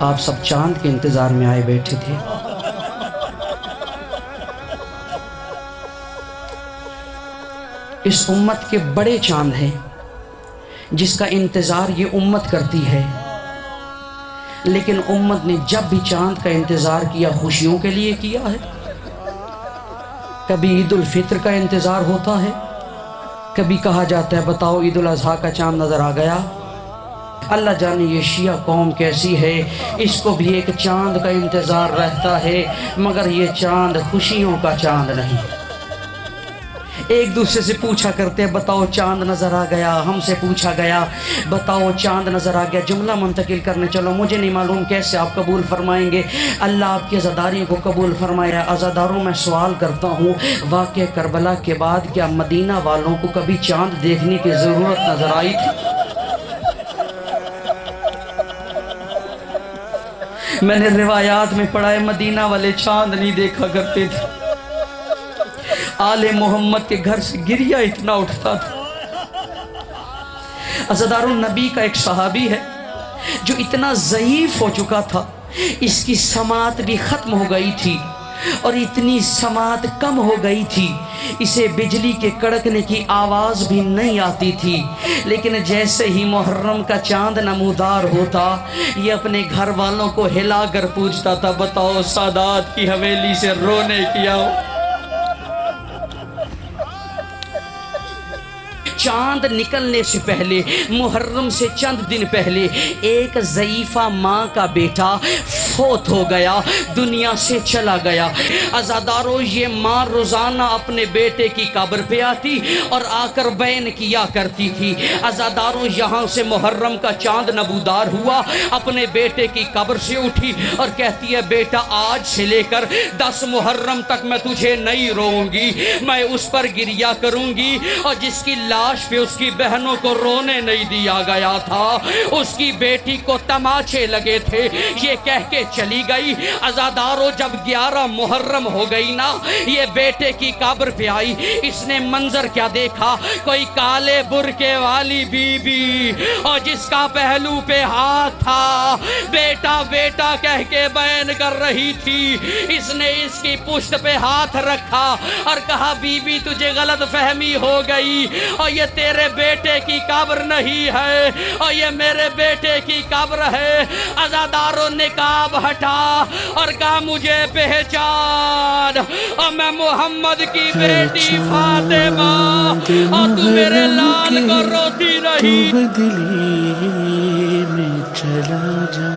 آپ سب چاند کے انتظار میں آئے بیٹھے تھے۔ اس امت کے بڑے چاند ہیں جس کا انتظار یہ امت کرتی ہے، لیکن امت نے جب بھی چاند کا انتظار کیا خوشیوں کے لیے کیا ہے۔ کبھی عید الفطر کا انتظار ہوتا ہے، کبھی کہا جاتا ہے بتاؤ عید الاضحیٰ کا چاند نظر آ گیا۔ اللہ جانے یہ شیعہ قوم کیسی ہے، اس کو بھی ایک چاند کا انتظار رہتا ہے، مگر یہ چاند خوشیوں کا چاند نہیں۔ ایک دوسرے سے پوچھا کرتے ہیں بتاؤ چاند نظر آ گیا، ہم سے پوچھا گیا بتاؤ چاند نظر آ گیا، جملہ منتقل کرنے چلو، مجھے نہیں معلوم کیسے آپ قبول فرمائیں گے۔ اللہ آپ کی عزاداریوں کو قبول فرمایا۔ عزاداروں میں سوال کرتا ہوں، واقعہ کربلا کے بعد کیا مدینہ والوں کو کبھی چاند دیکھنے کی ضرورت نظر آئی تھی؟ میں نے روایات میں پڑھا ہے مدینہ والے چاند نہیں دیکھا کرتے تھے، آل محمد کے گھر سے گریہ اتنا اٹھتا تھا۔ عزادار النبی کا ایک صحابی ہے جو اتنا ضعیف ہو چکا تھا، اس کی سماعت بھی ختم ہو گئی تھی، اور اتنی سماعت کم ہو گئی تھی اسے بجلی کے کڑکنے کی آواز بھی نہیں آتی تھی، لیکن جیسے ہی محرم کا چاند نمودار ہوتا یہ اپنے گھر والوں کو ہلا کر پوچھتا تھا بتاؤ سادات کی حویلی سے رونے کیا ہو۔ چاند نکلنے سے پہلے، محرم سے چند دن پہلے، ایک ضعیفہ ماں کا بیٹا فوت ہو گیا، دنیا سے چلا گیا۔ عزاداروں یہ ماں روزانہ اپنے بیٹے کی قبر پہ آتی اور آ کر بیان کیا کرتی تھی۔ عزاداروں یہاں سے محرم کا چاند نمودار ہوا، اپنے بیٹے کی قبر سے اٹھی اور کہتی ہے بیٹا آج سے لے کر 10 محرم تک میں تجھے نہیں روؤں گی، میں اس پر گریہ کروں گی، اور جس کی لاش پہ اس کی بہنوں کو رونے نہیں دیا گیا تھا، اس کی بیٹی کو تماچے لگے تھے، یہ کہہ کے چلی گئی۔ عزاداروں جب 11 محرم ہو گئی نا، یہ بیٹے کی قبر پہ آئی، اس نے منظر کیا دیکھا، کوئی کالے برقعے والی بی بی اور جس کا پہلو پہ ہاتھ تھا، بیٹا بیٹا کہہ کے بیان کر رہی تھی۔ اس نے اس کی پشت پہ ہاتھ رکھا اور کہا بی بی تجھے غلط فہمی ہو گئی، اور یہ تیرے بیٹے کی قبر نہیں ہے، اور یہ میرے بیٹے کی قبر ہے۔ عزاداروں نے نقاب ہٹا اور کہا مجھے پہچان، اور میں محمد کی بیٹی فاطمہ، اور تو میرے لال کو روتی رہی۔